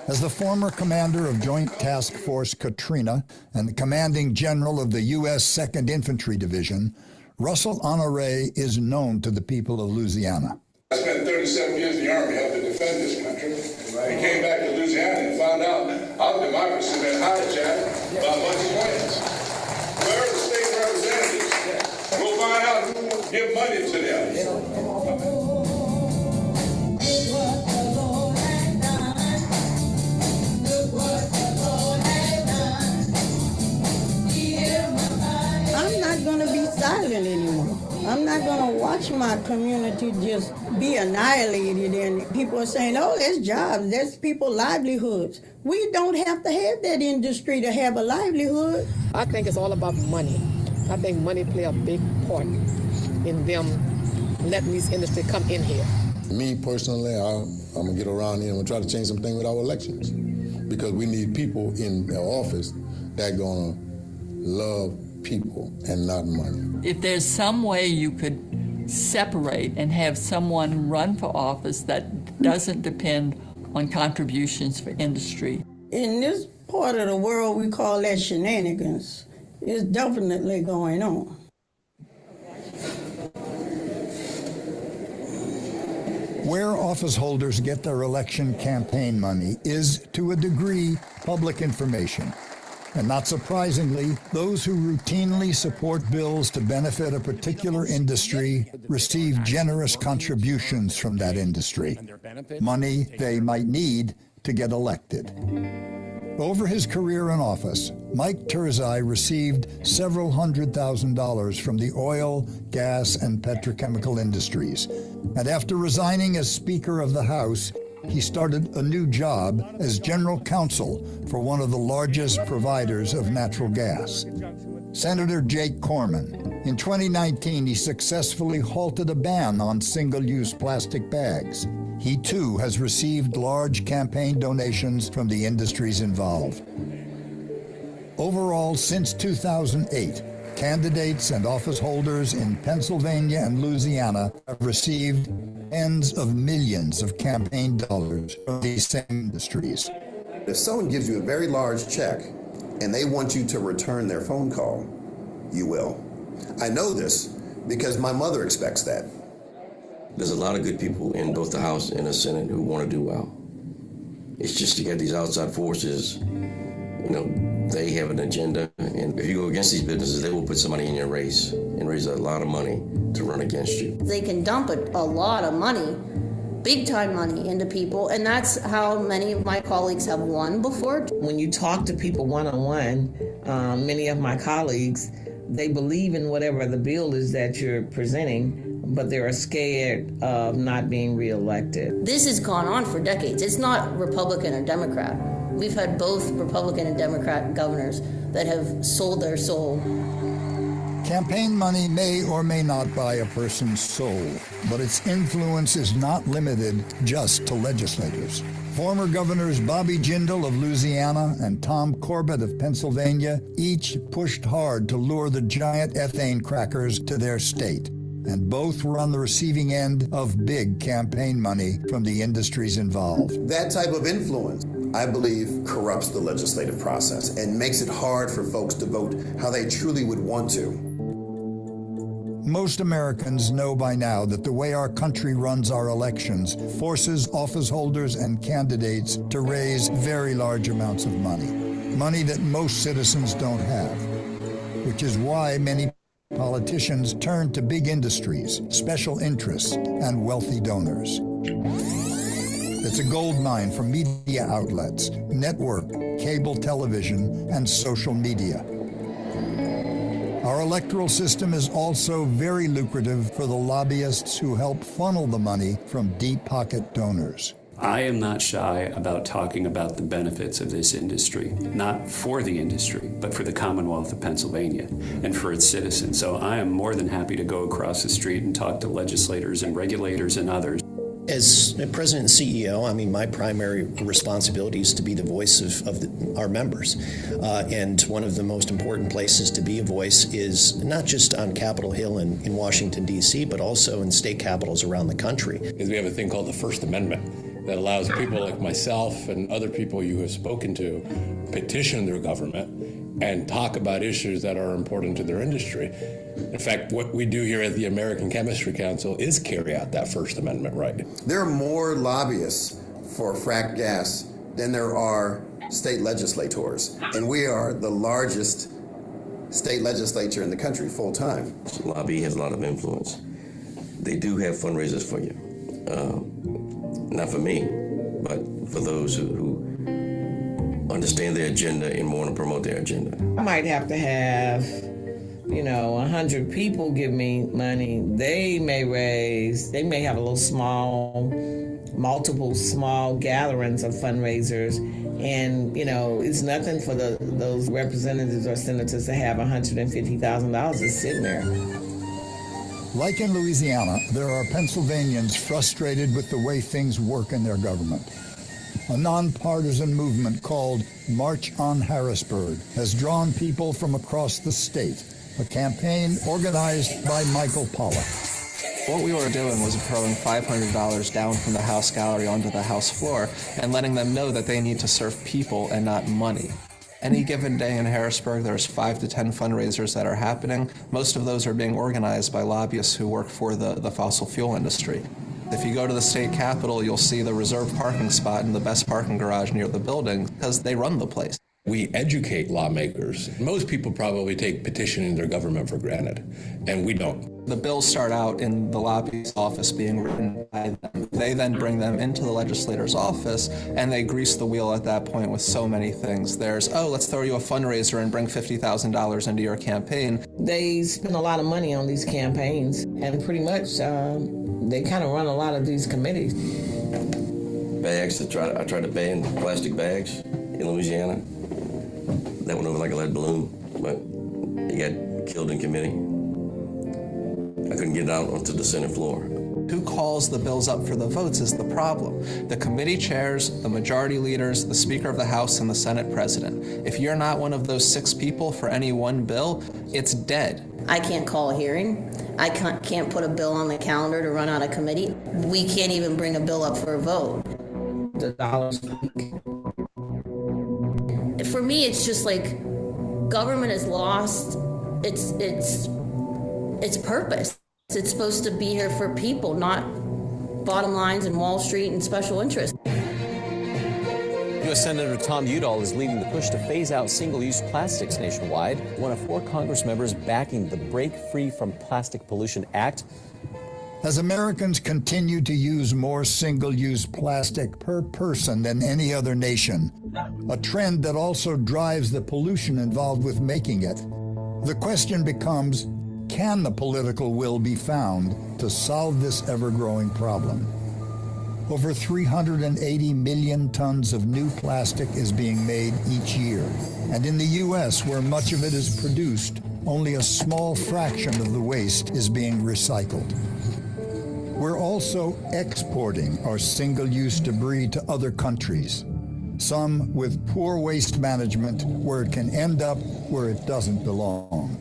As the former commander of Joint Task Force Katrina and the commanding general of the U.S. 2nd Infantry Division, Russell Honoré is known to the people of Louisiana. I spent 37 years in the Army helping to defend this country. We came back to Louisiana and found out our democracy had been hijacked by a bunch of plans. Where are the state representatives? We'll find out who give money to them. I'm not going to be silent anymore. I'm not going to watch my community just be annihilated, and people are saying, oh, there's jobs, there's people livelihoods. We don't have to have that industry to have a livelihood. I think it's all about money. I think money play a big part in them letting this industry come in here. Me personally, I'm going to get around here and we'll try to change something with our elections, because we need people in the office that are going to love people and not money. If there's some way you could separate and have someone run for office that doesn't depend on contributions for industry. In this part of the world, we call that shenanigans. It's definitely going on. Where office holders get their election campaign money is, to a degree, public information. And not surprisingly, those who routinely support bills to benefit a particular industry receive generous contributions from that industry, money they might need to get elected. Over his career in office, Mike Turzai received several $100,000 from the oil, gas, and petrochemical industries. And after resigning as Speaker of the House, he started a new job as General Counsel for one of the largest providers of natural gas. Senator Jake Corman. In 2019, he successfully halted a ban on single-use plastic bags. He too has received large campaign donations from the industries involved. Overall, since 2008, candidates and office holders in Pennsylvania and Louisiana have received tens of millions of campaign dollars from these same industries. If someone gives you a very large check and they want you to return their phone call, you will. I know this because my mother expects that. There's a lot of good people in both the House and the Senate who want to do well. It's just to get these outside forces, they have an agenda, and if you go against these businesses, they will put somebody in your race and raise a lot of money to run against you. They can dump a lot of money, big time money, into people, and that's how many of my colleagues have won before. When you talk to people one-on-one, many of my colleagues, they believe in whatever the bill is that you're presenting, but they're scared of not being reelected. This has gone on for decades. It's not Republican or Democrat. We've had both Republican and Democrat governors that have sold their soul. Campaign money may or may not buy a person's soul, but its influence is not limited just to legislators. Former governors Bobby Jindal of Louisiana and Tom Corbett of Pennsylvania each pushed hard to lure the giant ethane crackers to their state, and both were on the receiving end of big campaign money from the industries involved. That type of influence, I believe, corrupts the legislative process and makes it hard for folks to vote how they truly would want to. Most Americans know by now that the way our country runs our elections forces office holders and candidates to raise very large amounts of money that most citizens don't have, which is why many politicians turn to big industries, special interests, and wealthy donors. It's a gold mine for media outlets, network, cable television, and social media. Our electoral system is also very lucrative for the lobbyists who help funnel the money from deep-pocket donors. I am not shy about talking about the benefits of this industry, not for the industry, but for the Commonwealth of Pennsylvania and for its citizens. So I am more than happy to go across the street and talk to legislators and regulators and others. As president and CEO, my primary responsibility is to be the voice of our members. And one of the most important places to be a voice is not just on Capitol Hill in Washington, D.C., but also in state capitals around the country. Because we have a thing called the First Amendment that allows people like myself and other people you have spoken to petition their government and talk about issues that are important to their industry. In fact, what we do here at the American Chemistry Council is carry out that First Amendment right. There are more lobbyists for fracked gas than there are state legislators, and we are the largest state legislature in the country full-time. Lobby has a lot of influence. They do have fundraisers for you. Not for me, but for those who understand their agenda and want to promote their agenda. I might have to have 100 people give me money. They may have a little multiple small gatherings of fundraisers. And, it's nothing for those representatives or senators to have $150,000 just sitting there. Like in Louisiana, there are Pennsylvanians frustrated with the way things work in their government. A nonpartisan movement called March on Harrisburg has drawn people from across the state, a campaign organized by Michael Pollack. What we were doing was throwing $500 down from the House gallery onto the House floor and letting them know that they need to serve people and not money. Any given day in Harrisburg, there's 5 to 10 fundraisers that are happening. Most of those are being organized by lobbyists who work for the fossil fuel industry. If you go to the state capitol, you'll see the reserved parking spot in the best parking garage near the building because they run the place. We educate lawmakers. Most people probably take petitioning their government for granted, and we don't. The bills start out in the lobbyist office being written by them. They then bring them into the legislator's office, and they grease the wheel at that point with so many things. There's, let's throw you a fundraiser and bring $50,000 into your campaign. They spend a lot of money on these campaigns, and pretty much they kind of run a lot of these committees. Bags, I tried to ban plastic bags in Louisiana. That went over like a lead balloon, but he got killed in committee. I couldn't get it out onto the Senate floor. Who calls the bills up for the votes is the problem. The committee chairs, the majority leaders, the Speaker of the House, and the Senate President. If you're not one of those 6 people for any one bill, it's dead. I can't call a hearing. I can't put a bill on the calendar to run out of committee. We can't even bring a bill up for a vote. The dollars. For me, it's just like government has lost its purpose. It's supposed to be here for people, not bottom lines and Wall Street and special interests. U.S. Senator Tom Udall is leading the push to phase out single-use plastics nationwide. One of 4 Congress members backing the Break Free from Plastic Pollution Act. As Americans continue to use more single-use plastic per person than any other nation, a trend that also drives the pollution involved with making it, the question becomes, can the political will be found to solve this ever-growing problem? Over 380 million tons of new plastic is being made each year, and in the U.S., where much of it is produced, only a small fraction of the waste is being recycled. We're also exporting our single-use debris to other countries, some with poor waste management where it can end up where it doesn't belong.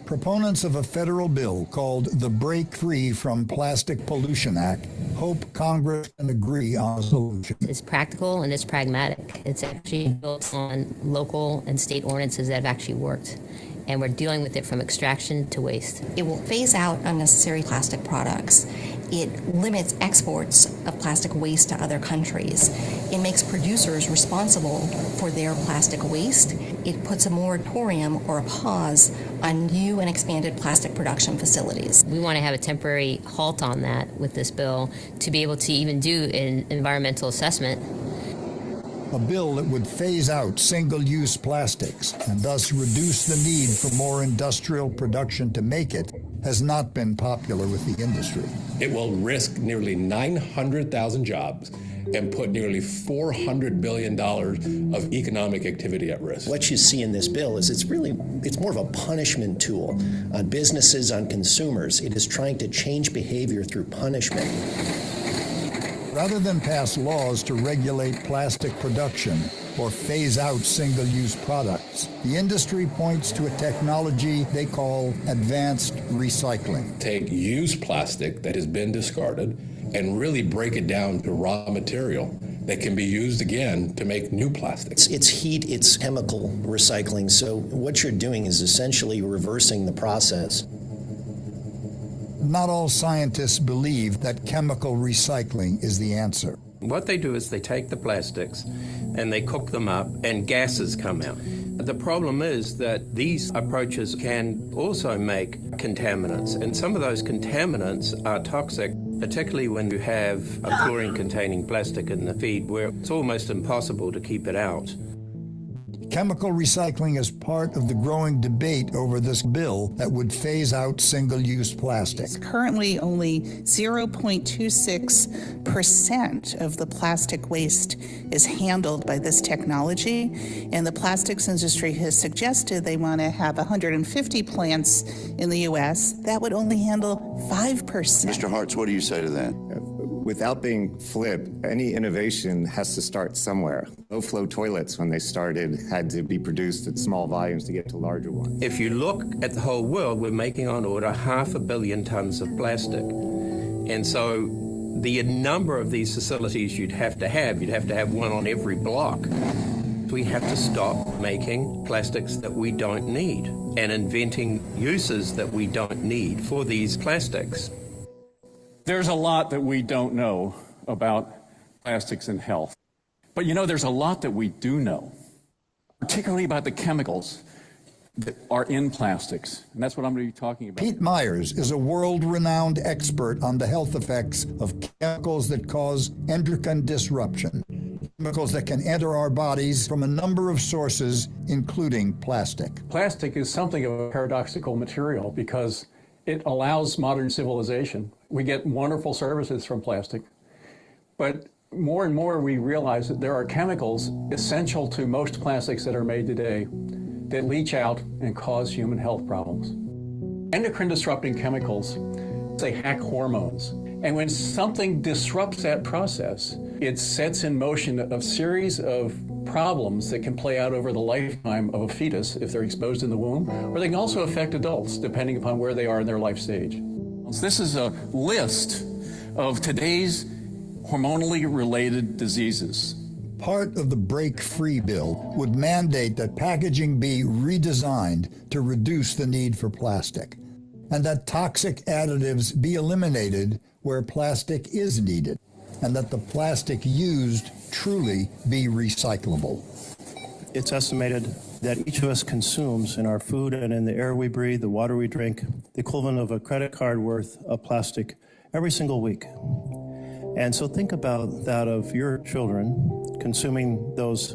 Proponents of a federal bill called the Break Free from Plastic Pollution Act hope Congress can agree on a solution. It's practical and it's pragmatic. It's actually built on local and state ordinances that have actually worked. And we're dealing with it from extraction to waste. It will phase out unnecessary plastic products. It limits exports of plastic waste to other countries. It makes producers responsible for their plastic waste. It puts a moratorium or a pause on new and expanded plastic production facilities. We want to have a temporary halt on that with this bill to be able to even do an environmental assessment. A bill that would phase out single-use plastics and thus reduce the need for more industrial production to make it has not been popular with the industry. It will risk nearly 900,000 jobs and put nearly $400 billion of economic activity at risk. What you see in this bill is it's more of a punishment tool on businesses, on consumers. It is trying to change behavior through punishment. Rather than pass laws to regulate plastic production or phase out single-use products, the industry points to a technology they call advanced recycling. Take used plastic that has been discarded and really break it down to raw material that can be used again to make new plastics. It's heat, it's chemical recycling. So what you're doing is essentially reversing the process. Not all scientists believe that chemical recycling is the answer. What they do is they take the plastics and they cook them up and gases come out. The problem is that these approaches can also make contaminants, and some of those contaminants are toxic, particularly when you have a chlorine-containing plastic in the feed where it's almost impossible to keep it out. Chemical recycling is part of the growing debate over this bill that would phase out single-use plastic. Currently, only 0.26% of the plastic waste is handled by this technology, and the plastics industry has suggested they want to have 150 plants in the U.S. that would only handle 5%. Mr. Hartz, what do you say to that? Without being flip, any innovation has to start somewhere. Low-flow toilets, when they started, had to be produced at small volumes to get to larger ones. If you look at the whole world, we're making on order 500 million tons of plastic. And so the number of these facilities you'd have to have one on every block to We have to stop making plastics that we don't need and inventing uses that we don't need for these plastics. There's a lot that we don't know about plastics and health. But there's a lot that we do know, particularly about the chemicals that are in plastics. And that's what I'm going to be talking about. Pete Myers is a world-renowned expert on the health effects of chemicals that cause endocrine disruption, chemicals that can enter our bodies from a number of sources, including plastic. Plastic is something of a paradoxical material because it allows modern civilization. We get wonderful services from plastic, but more and more we realize that there are chemicals essential to most plastics that are made today that leach out and cause human health problems. Endocrine disrupting chemicals, they hack hormones. And when something disrupts that process, it sets in motion a series of problems that can play out over the lifetime of a fetus if they're exposed in the womb, or they can also affect adults depending upon where they are in their life stage. This is a list of today's hormonally related diseases. Part of the Break Free bill would mandate that packaging be redesigned to reduce the need for plastic, and that toxic additives be eliminated where plastic is needed, and that the plastic used truly be recyclable. It's estimated that each of us consumes in our food and in the air we breathe, the water we drink, the equivalent of a credit card worth of plastic every single week. And so think about that of your children consuming those,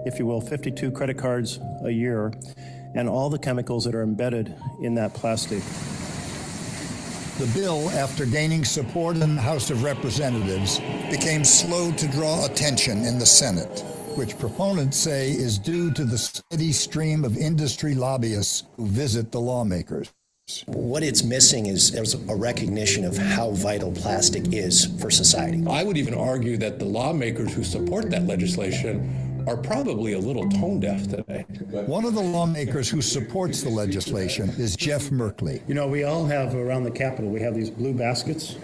if you will, 52 credit cards a year and all the chemicals that are embedded in that plastic. The bill, after gaining support in the House of Representatives, became slow to draw attention in the Senate, which proponents say is due to the steady stream of industry lobbyists who visit the lawmakers. What it's missing is there's a recognition of how vital plastic is for society. I would even argue that the lawmakers who support that legislation are probably a little tone deaf today. One of the lawmakers who supports the legislation is Jeff Merkley. We all have around the Capitol, we have these blue baskets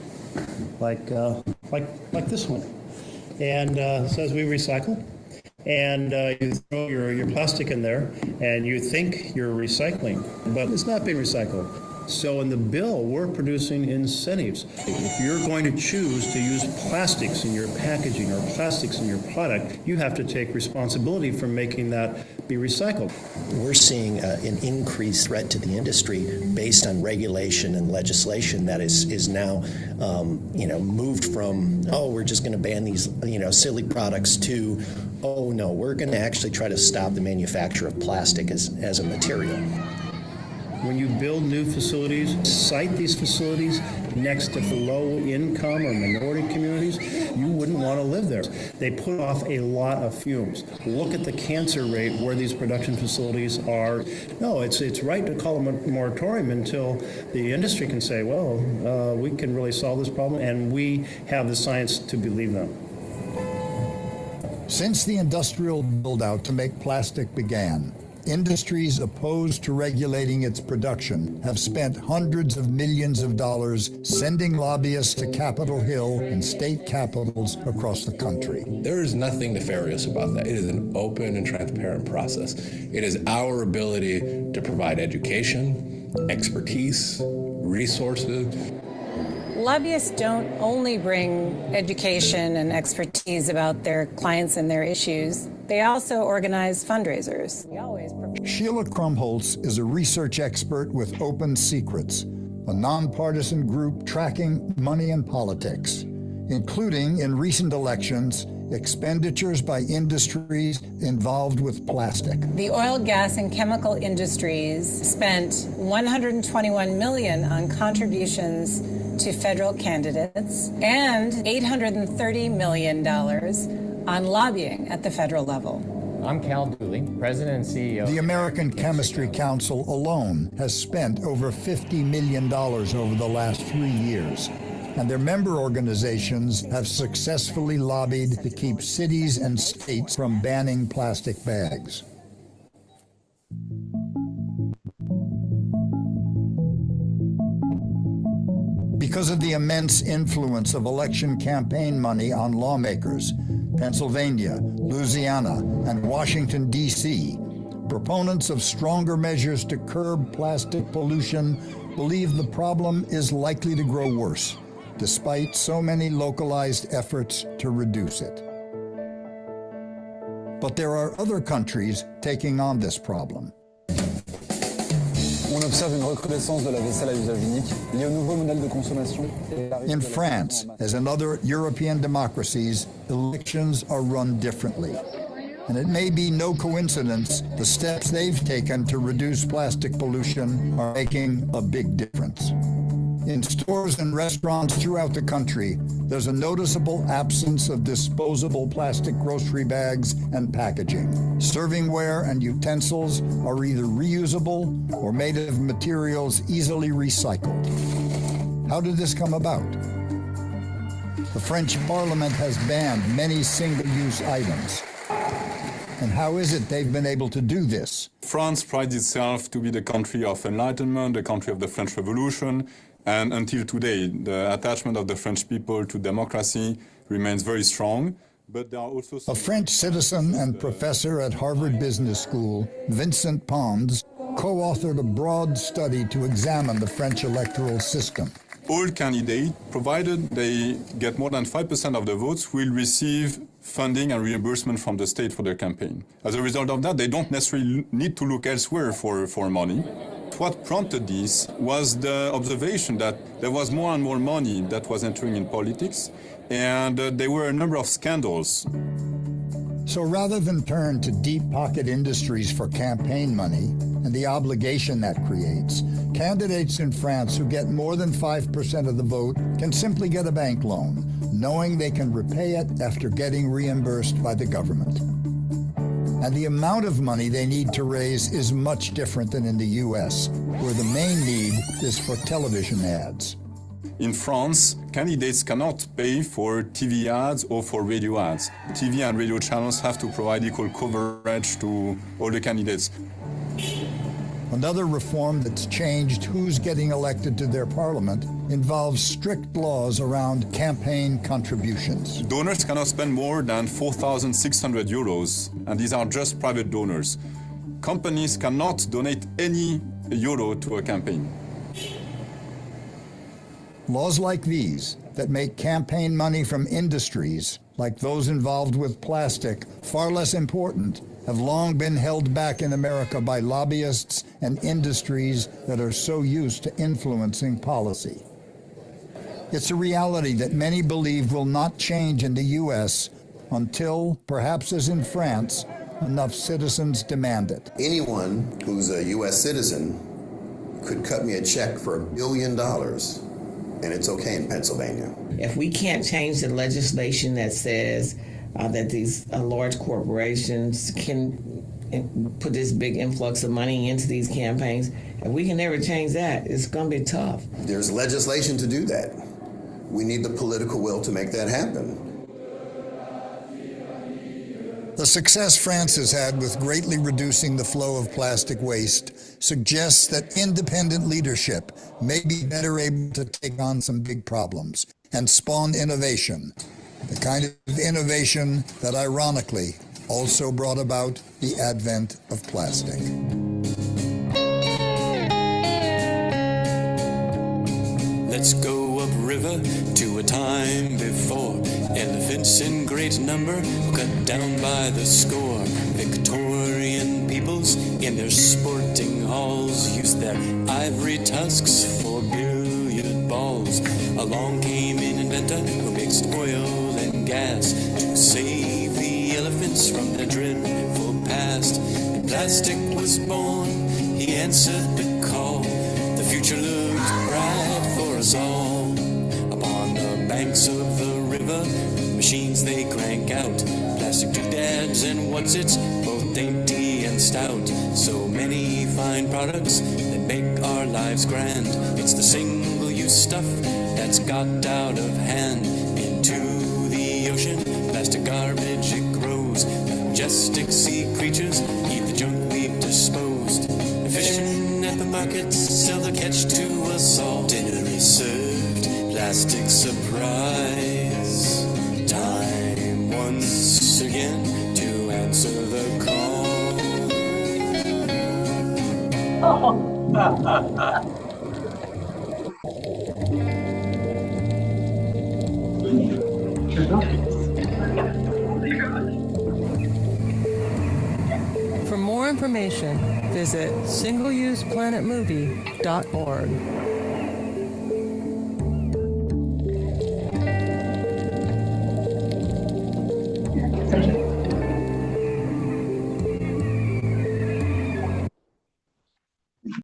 like this one. And it says we recycle. And you throw your plastic in there, and you think you're recycling, but it's not being recycled. So in the bill, we're producing incentives. If you're going to choose to use plastics in your packaging or plastics in your product, you have to take responsibility for making that be recycled. We're seeing an increased threat to the industry based on regulation and legislation that is now, moved from, we're just going to ban these, silly products to, oh no, we're going to actually try to stop the manufacture of plastic as a material. When you build new facilities, site these facilities next to low-income or minority communities, you wouldn't want to live there. They put off a lot of fumes. Look at the cancer rate where these production facilities are. No, it's right to call a moratorium until the industry can say, we can really solve this problem, and we have the science to believe them. Since the industrial build-out to make plastic began, industries opposed to regulating its production have spent hundreds of millions of dollars sending lobbyists to Capitol Hill and state capitals across the country. There is nothing nefarious about that. It is an open and transparent process. It is our ability to provide education, expertise, resources. Lobbyists don't only bring education and expertise about their clients and their issues. They also organize fundraisers. Sheila Krumholtz is a research expert with Open Secrets, a nonpartisan group tracking money and politics, including in recent elections, expenditures by industries involved with plastic. The oil, gas, and chemical industries spent $121 million on contributions to federal candidates and $830 million on lobbying at the federal level. I'm Cal Dooley, President and CEO. The American Chemistry Council alone has spent over $50 million over the last 3 years, and their member organizations have successfully lobbied to keep cities and states from banning plastic bags. Because of the immense influence of election campaign money on lawmakers, Pennsylvania, Louisiana, and Washington, D.C., proponents of stronger measures to curb plastic pollution believe the problem is likely to grow worse, despite so many localized efforts to reduce it. But there are other countries taking on this problem. On observe une recrudescence de la vaisselle à usage unique liée au nouveau modèle de consommation. In France, as in other European democracies, elections are run differently. And it may be no coincidence the steps they've taken to reduce plastic pollution are making a big difference. In stores and restaurants throughout the country, there's a noticeable absence of disposable plastic grocery bags and packaging. Servingware and utensils are either reusable or made of materials easily recycled. How did this come about? The French Parliament has banned many single-use items. And how is it they've been able to do this? France prides itself to be the country of enlightenment, the country of the French Revolution, and until today, the attachment of the French people to democracy remains very strong. But there are also a French citizen and professor at Harvard Business School, Vincent Pons, co-authored a broad study to examine the French electoral system. All candidates, provided they get more than 5% of the votes, will receive funding and reimbursement from the state for their campaign. As a result of that, they don't necessarily need to look elsewhere for money. What prompted this was the observation that there was more and more money that was entering in politics, and there were a number of scandals. So rather than turn to deep-pocket industries for campaign money and the obligation that creates, candidates in France who get more than 5% of the vote can simply get a bank loan, knowing they can repay it after getting reimbursed by the government. And the amount of money they need to raise is much different than in the US, where the main need is for television ads. In France, candidates cannot pay for TV ads or for radio ads. TV and radio channels have to provide equal coverage to all the candidates. Another reform that's changed who's getting elected to their parliament involves strict laws around campaign contributions. Donors cannot spend more than 4,600 euros, and these are just private donors. Companies cannot donate any euro to a campaign. Laws like these that make campaign money from industries, like those involved with plastic, far less important, have long been held back in America by lobbyists and industries that are so used to influencing policy. It's a reality that many believe will not change in the U.S. until, perhaps as in France, enough citizens demand it. Anyone who's a U.S. citizen could cut me a check for $1 billion, and it's okay in Pennsylvania. If we can't change the legislation that says that these large corporations can put this big influx of money into these campaigns, if we can never change that, it's going to be tough. There's legislation to do that. We need the political will to make that happen. The success France has had with greatly reducing the flow of plastic waste suggests that independent leadership may be better able to take on some big problems and spawn innovation, the kind of innovation that ironically also brought about the advent of plastic. Let's go upriver to a time before elephants in great number were cut down by the score. Victorian peoples in their sporting halls used their ivory tusks for billiard balls. Along came an inventor who mixed oil and gas to save the elephants from their dreadful past. And plastic was born, he answered the call. The future looked bright for us all. Upon the banks of the river, machines they crank out plastic doodads and what's-its, both dainty and stout. So many fine products that make our lives grand. It's the single-use stuff that's got out of hand. Into the ocean, plastic garbage it grows. Majestic sea creatures eat the junk we've disposed. The fishermen at the markets sell the catch to us all. Dinner is served, plastic surprise. Time once For more information, visit singleuseplanetmovie.org.